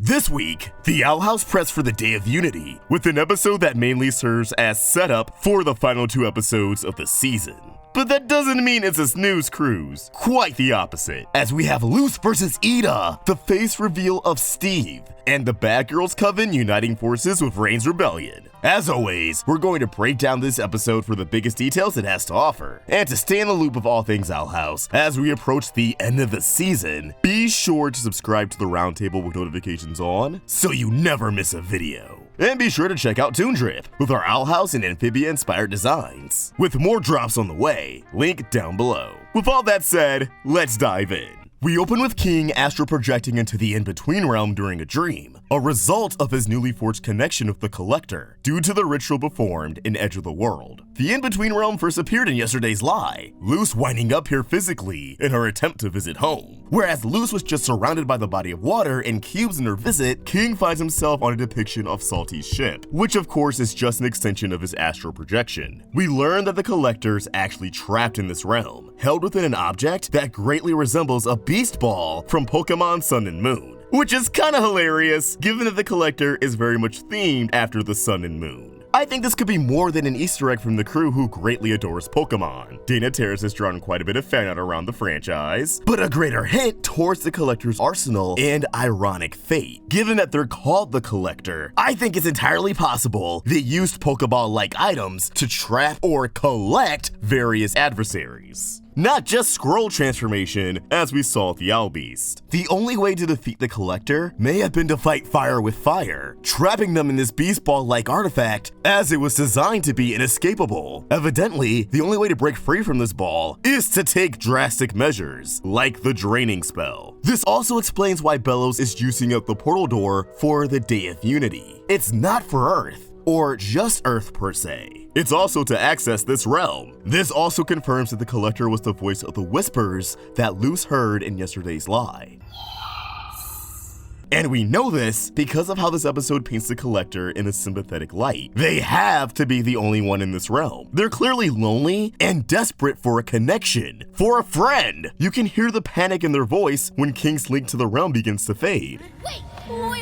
This week, the Owl House preps for the Day of Unity, with an episode that mainly serves as setup for the final 2 episodes of the season. But that doesn't mean it's a snooze cruise. Quite the opposite, as we have Luz versus Eda, the face reveal of Steve, and the Bad Girls Coven uniting forces with Raine's rebellion. As always, we're going to break down this episode for the biggest details it has to offer. And to stay in the loop of all things Owl House, as we approach the end of the season, be sure to subscribe to the Roundtable with notifications on, so you never miss a video. And be sure to check out Toondrip, with our Owl House and Amphibia-inspired designs, with more drops on the way, link down below. With all that said, let's dive in. We open with King astral projecting into the in-between realm during a dream, a result of his newly forged connection with the Collector, due to the ritual performed in Edge of the World. The in-between realm first appeared in yesterday's lie, Luz winding up here physically in her attempt to visit home. Whereas Luz was just surrounded by the body of water and cubes in her visit, King finds himself on a depiction of Salty's ship, which of course is just an extension of his astral projection. We learn that the Collector's actually trapped in this realm, held within an object that greatly resembles a Beast Ball from Pokemon Sun and Moon, which is kinda hilarious given that the Collector is very much themed after the Sun and Moon. I think this could be more than an Easter egg from the crew who greatly adores Pokemon. Dana Terrace has drawn quite a bit of fan art around the franchise, but a greater hint towards the Collector's arsenal and ironic fate. Given that they're called the Collector, I think it's entirely possible they used Pokeball-like items to trap or collect various adversaries. Not just scroll transformation, as we saw with the Owl Beast. The only way to defeat the Collector may have been to fight fire with fire, trapping them in this Beast Ball-like artifact, as it was designed to be inescapable. Evidently, the only way to break free from this ball is to take drastic measures, like the draining spell. This also explains why Bellows is juicing up the portal door for the Day of Unity. It's not for Earth, or just Earth per se. It's also to access this realm. This also confirms that the Collector was the voice of the Whispers that Luz heard in yesterday's lie. And we know this because of how this episode paints the Collector in a sympathetic light. They have to be the only one in this realm. They're clearly lonely and desperate for a connection, for a friend. You can hear the panic in their voice when King's link to the realm begins to fade. Wait, don't leave!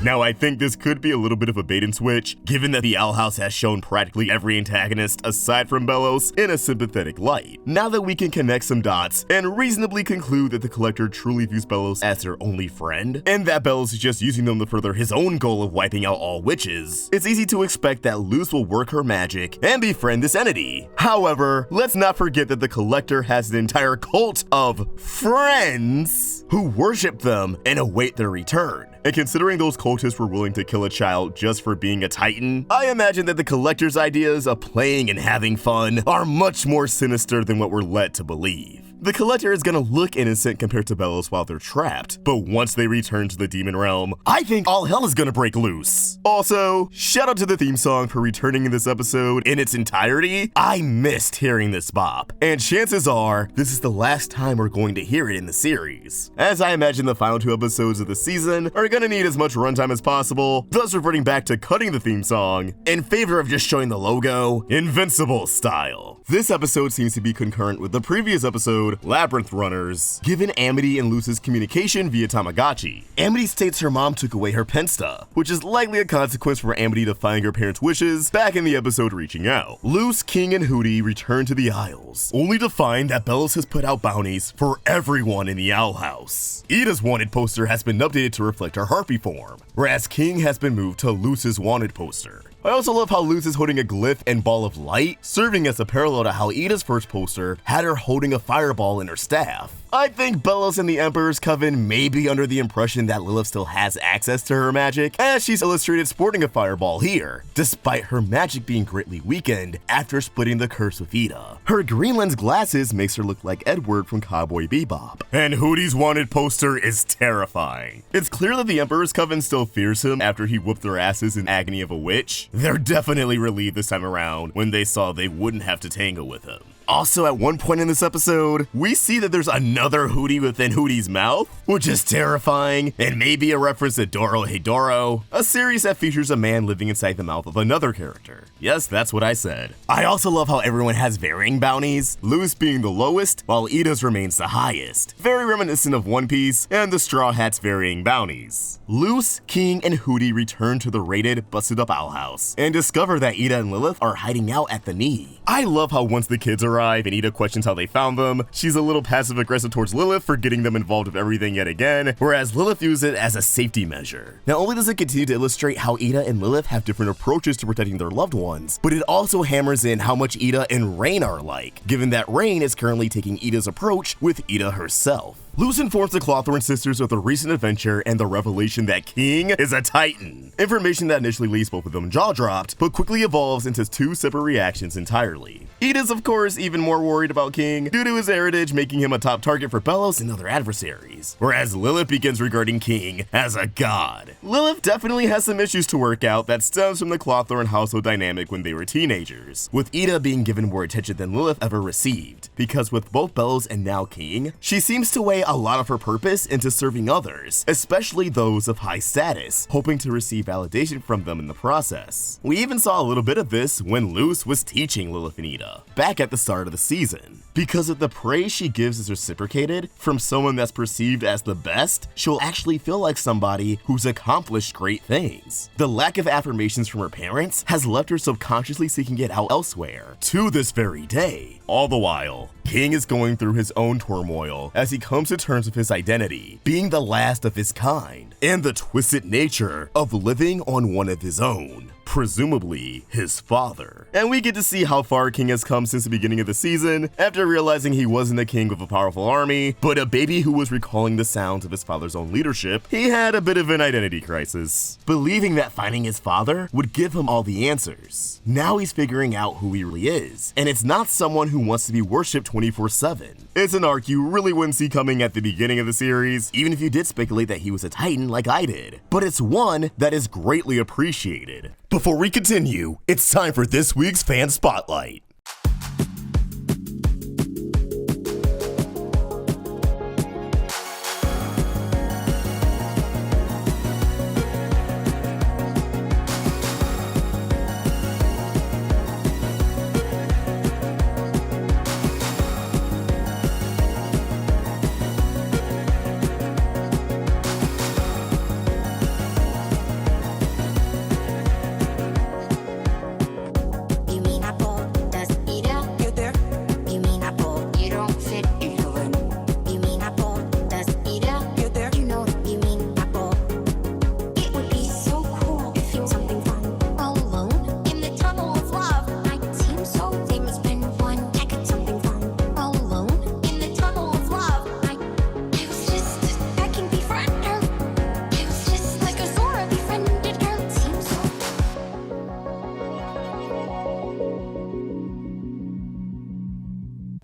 Now, I think this could be a little bit of a bait and switch, given that the Owl House has shown practically every antagonist, aside from Bellows, in a sympathetic light. Now that we can connect some dots and reasonably conclude that the Collector truly views Bellows as their only friend, and that Bellows is just using them to further his own goal of wiping out all witches, it's easy to expect that Luz will work her magic and befriend this entity. However, let's not forget that the Collector has an entire cult of friends who worship them and await their return. And considering those cultists were willing to kill a child just for being a Titan, I imagine that the Collector's ideas of playing and having fun are much more sinister than what we're led to believe. The Collector is gonna look innocent compared to Bellows while they're trapped, but once they return to the demon realm, I think all hell is gonna break loose. Also, shout out to the theme song for returning in this episode in its entirety. I missed hearing this bop, and chances are this is the last time we're going to hear it in the series, as I imagine the final 2 episodes of the season are gonna need as much runtime as possible, thus reverting back to cutting the theme song in favor of just showing the logo, Invincible style. This episode seems to be concurrent with the previous episode, Labyrinth Runners, given Amity and Luz's communication via Tamagotchi. Amity states her mom took away her Pensta, which is likely a consequence for Amity defying her parents' wishes back in the episode Reaching Out. Luz, King, and Hootie return to the Isles, only to find that Bellows has put out bounties for everyone in the Owl House. Eda's wanted poster has been updated to reflect her harpy form, whereas King has been moved to Luz's wanted poster. I also love how Luz is holding a glyph and ball of light, serving as a parallel to how Eda's first poster had her holding a fireball in her staff. I think Bellows and the Emperor's Coven may be under the impression that Lilith still has access to her magic, as she's illustrated sporting a fireball here, despite her magic being greatly weakened after splitting the curse with Eda. Her green lens glasses makes her look like Edward from Cowboy Bebop. And Hootie's wanted poster is terrifying. It's clear that the Emperor's Coven still fears him after he whooped their asses in Agony of a Witch. They're definitely relieved this time around when they saw they wouldn't have to tangle with him. Also, at one point in this episode, we see that there's another Hootie within Hootie's mouth, which is terrifying, and maybe a reference to Doro Hey Doro, a series that features a man living inside the mouth of another character. Yes, that's what I said. I also love how everyone has varying bounties, Luz being the lowest, while Eda's remains the highest. Very reminiscent of One Piece and the Straw Hat's varying bounties. Luz, King, and Hootie return to the raided, busted up owl house and discover that Eda and Lilith are hiding out at the knee. I love how once the kids arrive and Eda questions how they found them, she's a little passive aggressive towards Lilith for getting them involved with everything yet again, whereas Lilith views it as a safety measure. Not only does it continue to illustrate how Eda and Lilith have different approaches to protecting their loved ones, but it also hammers in how much Eda and Raine are alike, given that Raine is currently taking Eda's approach with Eda herself. Luz informs the Clawthorne sisters of the recent adventure and the revelation that King is a Titan. Information that initially leaves both of them jaw-dropped, but quickly evolves into two separate reactions entirely. Eda's of course even more worried about King due to his heritage making him a top target for Bellows and other adversaries, whereas Lilith begins regarding King as a god. Lilith definitely has some issues to work out that stems from the Clawthorne household dynamic when they were teenagers, with Eda being given more attention than Lilith ever received, because with both Bellows and now King, she seems to weigh a lot of her purpose into serving others, especially those of high status, hoping to receive validation from them in the process. We even saw a little bit of this when Luz was teaching Lilith and Eda, back at the start of the season. Because if the praise she gives is reciprocated from someone that's perceived as the best, she'll actually feel like somebody who's accomplished great things. The lack of affirmations from her parents has left her subconsciously seeking it out elsewhere, to this very day. All the while, King is going through his own turmoil as he comes to terms with his identity, being the last of his kind, and the twisted nature of living on one of his own, presumably his father. And we get to see how far King has come since the beginning of the season, after realizing he wasn't a king with a powerful army, but a baby who was recalling the sounds of his father's own leadership. He had a bit of an identity crisis, believing that finding his father would give him all the answers. Now he's figuring out who he really is, and it's not someone who wants to be worshipped 24/7. It's an arc you really wouldn't see coming at the beginning of the series, even if you did speculate that he was a Titan like I did, but it's one that is greatly appreciated. Before we continue, it's time for this week's Fan Spotlight.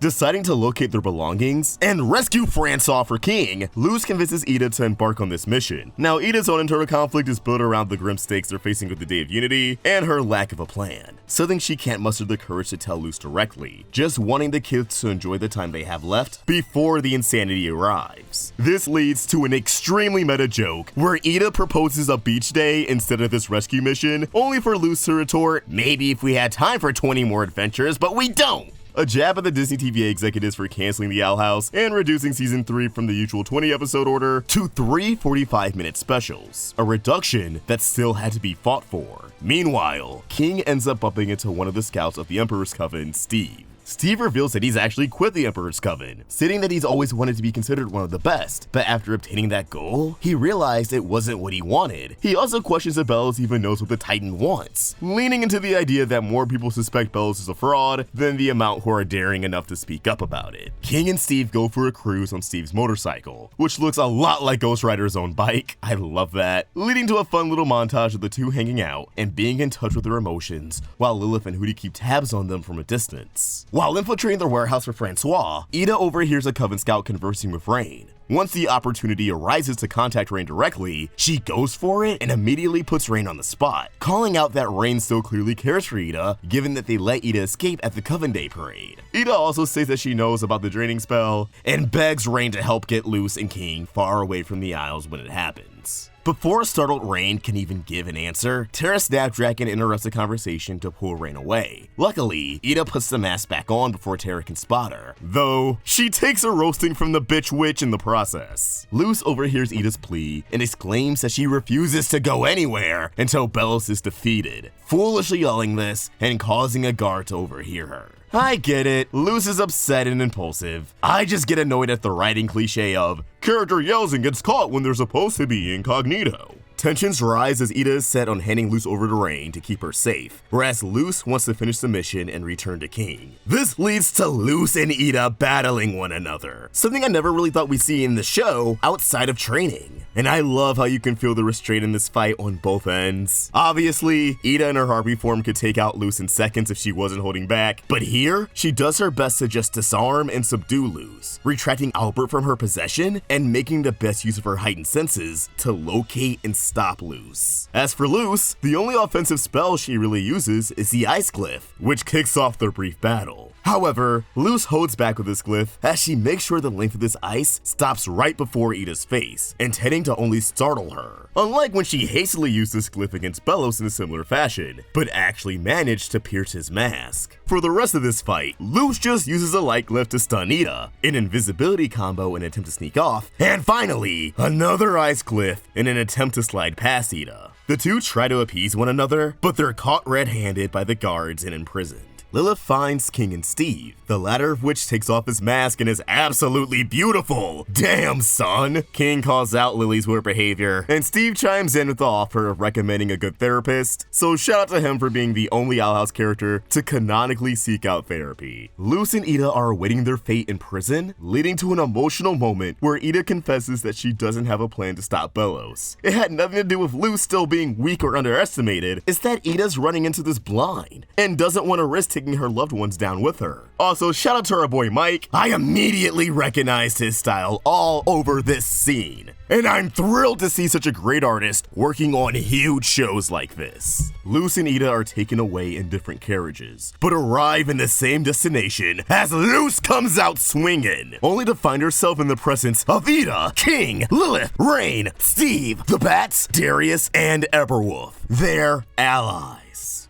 Deciding to locate their belongings and rescue Francois for King, Luz convinces Eda to embark on this mission. Now, Eda's own internal conflict is built around the grim stakes they're facing with the Day of Unity and her lack of a plan, something she can't muster the courage to tell Luz directly, just wanting the kids to enjoy the time they have left before the insanity arrives. This leads to an extremely meta joke where Eda proposes a beach day instead of this rescue mission, only for Luz to retort, "Maybe if we had time for 20 more adventures, but we don't." A jab at the Disney TVA executives for canceling the Owl House and reducing season 3 from the usual 20 episode order to 3 45-minute specials, a reduction that still had to be fought for. Meanwhile, King ends up bumping into one of the scouts of the Emperor's Coven, Steve. Steve reveals that he's actually quit the Emperor's Coven, stating that he's always wanted to be considered one of the best, but after obtaining that goal, he realized it wasn't what he wanted. He also questions if Bellows even knows what the Titan wants, leaning into the idea that more people suspect Bellows is a fraud than the amount who are daring enough to speak up about it. King and Steve go for a cruise on Steve's motorcycle, which looks a lot like Ghost Rider's own bike. I love that, leading to a fun little montage of the two hanging out and being in touch with their emotions, while Lilith and Hootie keep tabs on them from a distance. While infiltrating their warehouse for Francois, Eda overhears a Coven scout conversing with Raine. Once the opportunity arises to contact Raine directly, she goes for it and immediately puts Raine on the spot, calling out that Raine still clearly cares for Eda, given that they let Eda escape at the Coven Day parade. Eda also says that she knows about the draining spell, and begs Raine to help get Luz and King far away from the Isles when it happens. Before a startled Raine can even give an answer, Terra Snapdragon interrupts the conversation to pull Raine away. Luckily, Eda puts the mask back on before Terra can spot her, though she takes a roasting from the bitch witch in the process. Luz overhears Eda's plea and exclaims that she refuses to go anywhere until Belos is defeated, foolishly yelling this and causing a guard to overhear her. I get it, Luz is upset and impulsive. I just get annoyed at the writing cliche of, character yells and gets caught when they're supposed to be incognito. Tensions rise as Eda is set on handing Luz over to Raine to keep her safe, whereas Luz wants to finish the mission and return to King. This leads to Luz and Eda battling one another, something I never really thought we'd see in the show outside of training. And I love how you can feel the restraint in this fight on both ends. Obviously, Eda in her harpy form could take out Luz in seconds if she wasn't holding back, but here, she does her best to just disarm and subdue Luz, retracting Albert from her possession and making the best use of her heightened senses to locate and stop Luz. As for Luz, the only offensive spell she really uses is the Ice Glyph, which kicks off their brief battle. However, Luz holds back with this glyph as she makes sure the length of this ice stops right before Eda's face, intending to only startle her. Unlike when she hastily used this glyph against Belos in a similar fashion, but actually managed to pierce his mask. For the rest of this fight, Luz just uses a light glyph to stun Eda, an invisibility combo in an attempt to sneak off, and finally, another ice glyph in an attempt to slide past Eda. The two try to appease one another, but they're caught red-handed by the guards and imprisoned. Lilith finds King and Steve, the latter of which takes off his mask and is absolutely beautiful. Damn, son! King calls out Lily's weird behavior, and Steve chimes in with the offer of recommending a good therapist, so shout out to him for being the only Owl House character to canonically seek out therapy. Luz and Eda are awaiting their fate in prison, leading to an emotional moment where Eda confesses that she doesn't have a plan to stop Belos. It had nothing to do with Luz still being weak or underestimated, it's that Eda's running into this blind, and doesn't want to risk taking her loved ones down with her. Also, shout out to our boy Mike. I immediately recognized his style all over this scene. And I'm thrilled to see such a great artist working on huge shows like this. Luz and Eda are taken away in different carriages, but arrive in the same destination as Luz comes out swinging, only to find herself in the presence of Eda, King, Lilith, Raine, Steve, the Bats, Darius, and Eberwolf, their allies.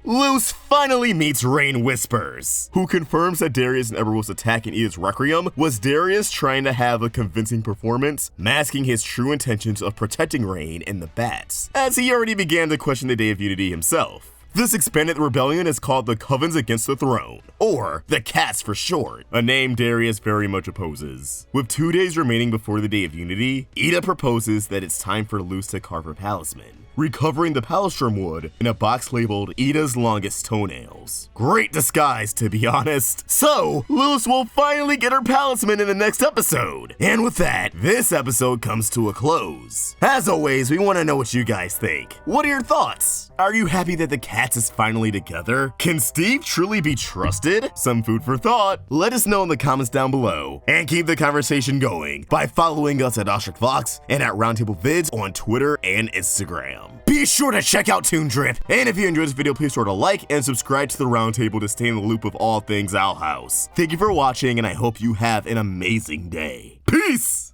Luz finally meets Raine Whispers, who confirms that Darius and Eberwolf's attack in Eda's Requiem was Darius trying to have a convincing performance, masking his true intentions of protecting Raine and the Bats, as he already began to question the Day of Unity himself. This expanded rebellion is called the Covens Against the Throne, or the Cats for short, a name Darius very much opposes. With 2 days remaining before the Day of Unity, Eda proposes that it's time for Luz to carve her talisman, recovering the palistrom wood in a box labeled Eda's longest toenails. Great disguise, to be honest. So, Luz will finally get her talisman in the next episode. And with that, this episode comes to a close. As always, we want to know what you guys think. What are your thoughts? Are you happy that the Cats is finally together? Can Steve truly be trusted? Some food for thought. Let us know in the comments down below. And keep the conversation going by following us at OstricVox and at Roundtable Vids on Twitter and Instagram. Be sure to check out Toon Drip, and if you enjoyed this video, please sure to like and subscribe to the Roundtable to stay in the loop of all things Owl House. Thank you for watching, and I hope you have an amazing day. Peace!